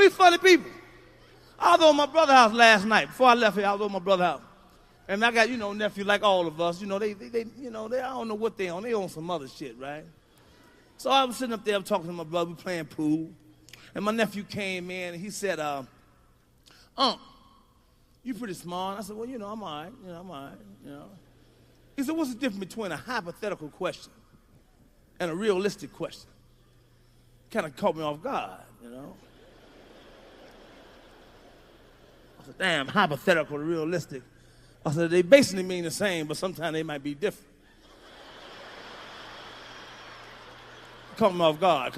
we funny people. I was over my brother's house last night. Before I left here, I was over my brother's house. And I got, nephew like all of us. They I don't know what they on. They on some other shit, right? So I was sitting up there talking to my brother, we playing pool. And my nephew came in and he said, you pretty smart. I said, well, I'm all right. I'm all right, He said, what's the difference between a hypothetical question and a realistic question? Kind of caught me off guard, I said, damn, hypothetical and realistic. I said, they basically mean the same, but sometimes they might be different. Caught me off guard.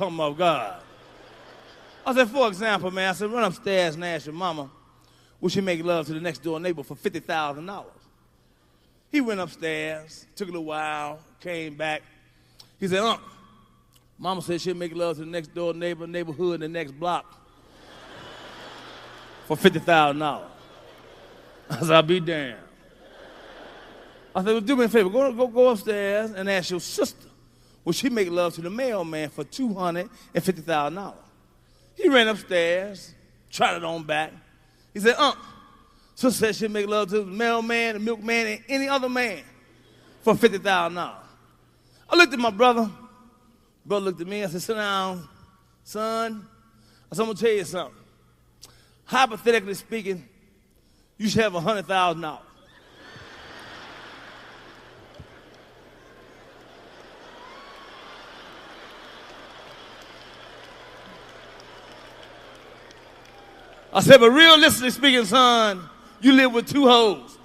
I said, for example, man, I said, run upstairs and ask your mama, would she make love to the next door neighbor for $50,000? He went upstairs, took a little while, came back. He said, mama said she'd make love to the next door neighborhood, the next block for $50,000. I said, I'll be damned. I said, well, do me a favor, go upstairs and ask your sister, would she make love to the mailman for $250,000? He ran upstairs, trotted on back. He said, sister said she'd make love to the mailman, the milkman, and any other man for $50,000. I looked at my brother. Brother looked at me. I said, sit down, son. I said, I'm going to tell you something. Hypothetically speaking, you should have $100,000. I said, but realistically speaking, son, you live with 2 hoes.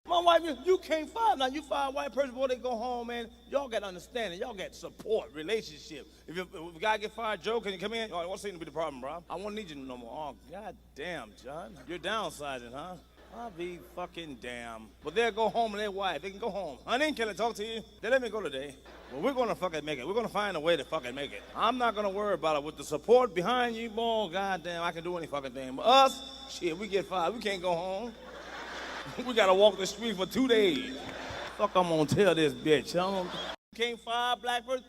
My wife, you can't fire now. You fire a white person before they go home, man. Y'all got understanding. Y'all got support, relationship. If a guy get fired, Joe, can you come in? Oh, what seems to be the problem, bro? I won't need you no more. Oh, God damn, John. You're downsizing, huh? I'll be fucking damn. But they'll go home and their wife. They can go home. Honey, can I talk to you? They let me go today. Well, we're going to fucking make it. We're going to find a way to fucking make it. I'm not going to worry about it. With the support behind you, boy, goddamn, I can do any fucking thing. But us, shit, we get fired. We can't go home. We got to walk the street for 2 days. Fuck, I'm going to tell this bitch. You can't fire a black person?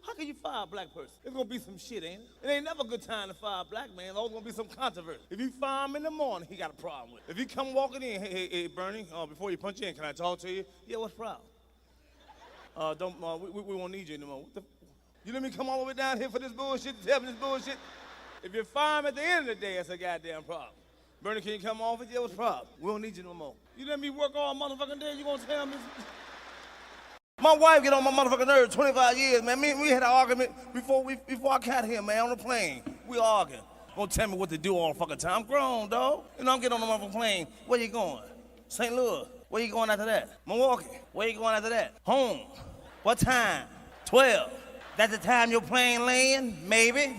How can you fire a black person? It's going to be some shit, ain't it? It ain't never a good time to fire a black man. There's always going to be some controversy. If you fire him in the morning, he got a problem with it. If you come walking in, hey, Bernie, before you punch in, can I talk to you? Yeah, what's the problem? We won't need you anymore. You let me come all the way down here for this bullshit, to tell me this bullshit? If you fire him at the end of the day, that's a goddamn problem. Bernie, can you come off it? Yeah, what's the problem? We don't need you no more. You let me work all motherfucking day, you gonna tell me? My wife get on my motherfucking nerves 25 years, man. We had an argument before I got here, man, on the plane. We arguing. Gonna tell me what to do all the fucking time. I'm grown, dog. I'm getting on the motherfucking plane. Where you going? St. Louis. Where you going after that? Milwaukee. Where you going after that? Home. What time? 12. That's the time your plane land? Maybe.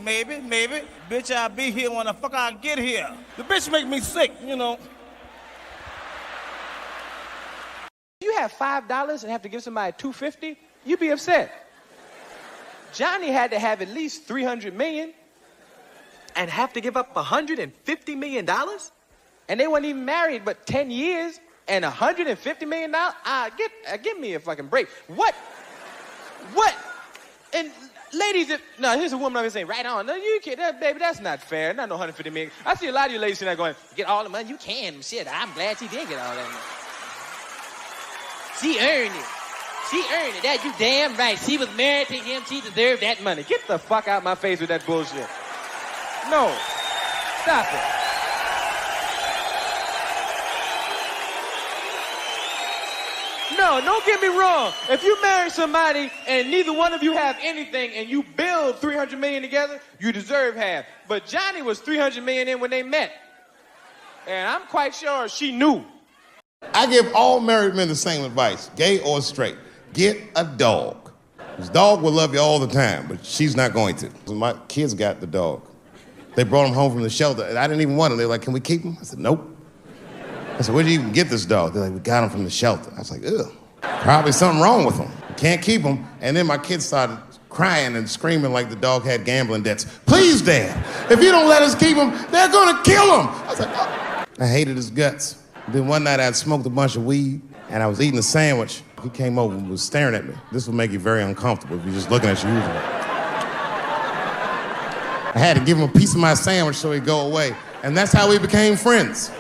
Bitch, I'll be here when the fuck I get here. The bitch make me sick, You have $5 and have to give somebody $250, you'd be upset. Johnny had to have at least $300 million and have to give up $150 million? And they weren't even married but 10 years and $150 million? Give me a fucking break. What? And ladies, here's a woman I've been saying, right on. No, you can't, baby, that's not fair. Not no $150 million. I see a lot of you ladies sitting there going, get all the money you can. Shit, I'm glad she did get all that money. She earned it. That you damn right. She was married to him. She deserved that money. Get the fuck out my face with that bullshit. No. Stop it. No, don't get me wrong. If you marry somebody and neither one of you have anything and you build $300 million together, you deserve half. But Johnny was $300 million in when they met. And I'm quite sure she knew. I give all married men the same advice, gay or straight. Get a dog. This dog will love you all the time, but she's not going to. My kids got the dog. They brought him home from the shelter, and I didn't even want him. They were like, can we keep him? I said, nope. I said, where did you even get this dog? They're like, we got him from the shelter. I was like, ugh. Probably something wrong with him. Can't keep him. And then my kids started crying and screaming like the dog had gambling debts. Please, Dad, if you don't let us keep him, they're gonna kill him. I was like, oh. I hated his guts. Then one night I'd smoked a bunch of weed and I was eating a sandwich. He came over and was staring at me. This will make you very uncomfortable if you're just looking at you usually. I I had to give him a piece of my sandwich so he'd go away. And that's how we became friends.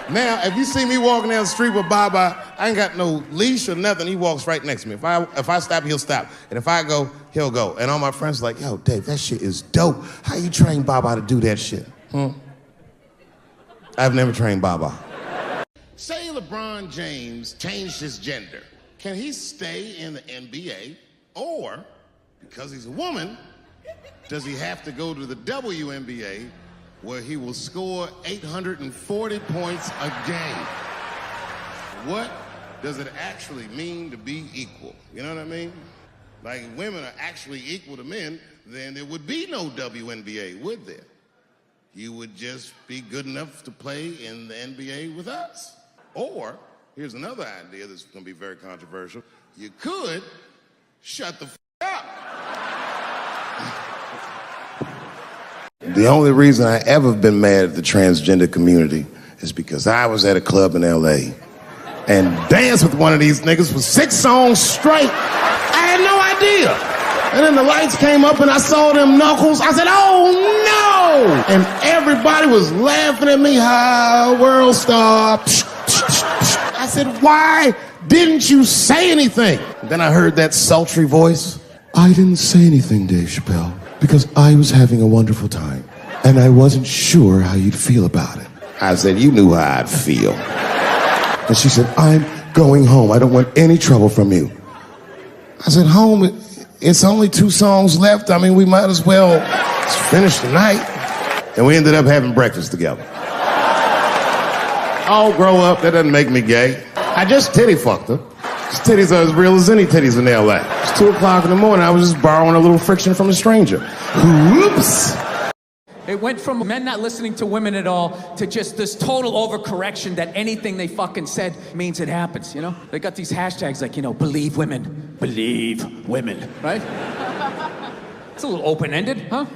Now, if you see me walking down the street with Baba, I ain't got no leash or nothing. He walks right next to me. If I stop, he'll stop. And if I go, he'll go. And all my friends are like, yo, Dave, that shit is dope. How you train Baba to do that shit? I've never trained Baba. Say LeBron James changed his gender. Can he stay in the NBA? Or, because he's a woman, does he have to go to the WNBA where he will score 840 points a game? What does it actually mean to be equal? You know what I mean? Like, if women are actually equal to men, then there would be no WNBA, would there? You would just be good enough to play in the NBA with us. Or, here's another idea that's gonna be very controversial. You could shut the up. The only reason I ever been mad at the transgender community is because I was at a club in LA and danced with one of these niggas for 6 songs straight. I had no idea. And then the lights came up and I saw them knuckles. I said, oh no! And everybody was laughing at me. Hi, world star. I said, why didn't you say anything? And then I heard that sultry voice. I didn't say anything, Dave Chappelle, because I was having a wonderful time, and I wasn't sure how you'd feel about it. I said, you knew how I'd feel. And she said, I'm going home. I don't want any trouble from you. I said, home, it's only 2 songs left. I mean, we might as well finish the night. And we ended up having breakfast together. I'll grow up. That doesn't make me gay. I just titty fucked her. His titties are as real as any titties in LA. It's 2 o'clock in the morning. I was just borrowing a little friction from a stranger. Whoops. It went from men not listening to women at all to just this total overcorrection that anything they fucking said means it happens, you know? They got these hashtags like, you know, believe women, right? It's a little open-ended, huh?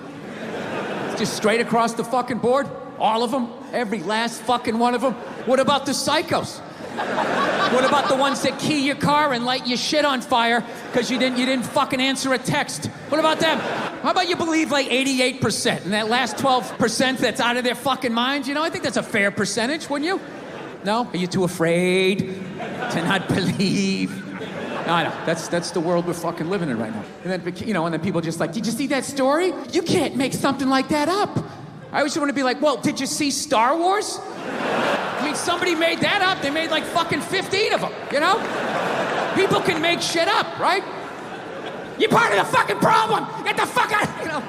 It's just straight across the fucking board. All of them, every last fucking one of them. What about the psychos? What about the ones that key your car and light your shit on fire because you didn't fucking answer a text? What about them? How about you believe like 88% and that last 12% that's out of their fucking minds? You know, I think that's a fair percentage, wouldn't you? No? Are you too afraid to not believe? No, I know. That's the world we're fucking living in right now. And then, you know, and then people just like, did you see that story? You can't make something like that up. I always want to be like, well, did you see Star Wars? I mean, somebody made that up. They made like fucking 15 of them, you know? People can make shit up, right? You're part of the fucking problem. Get the fuck out, you know?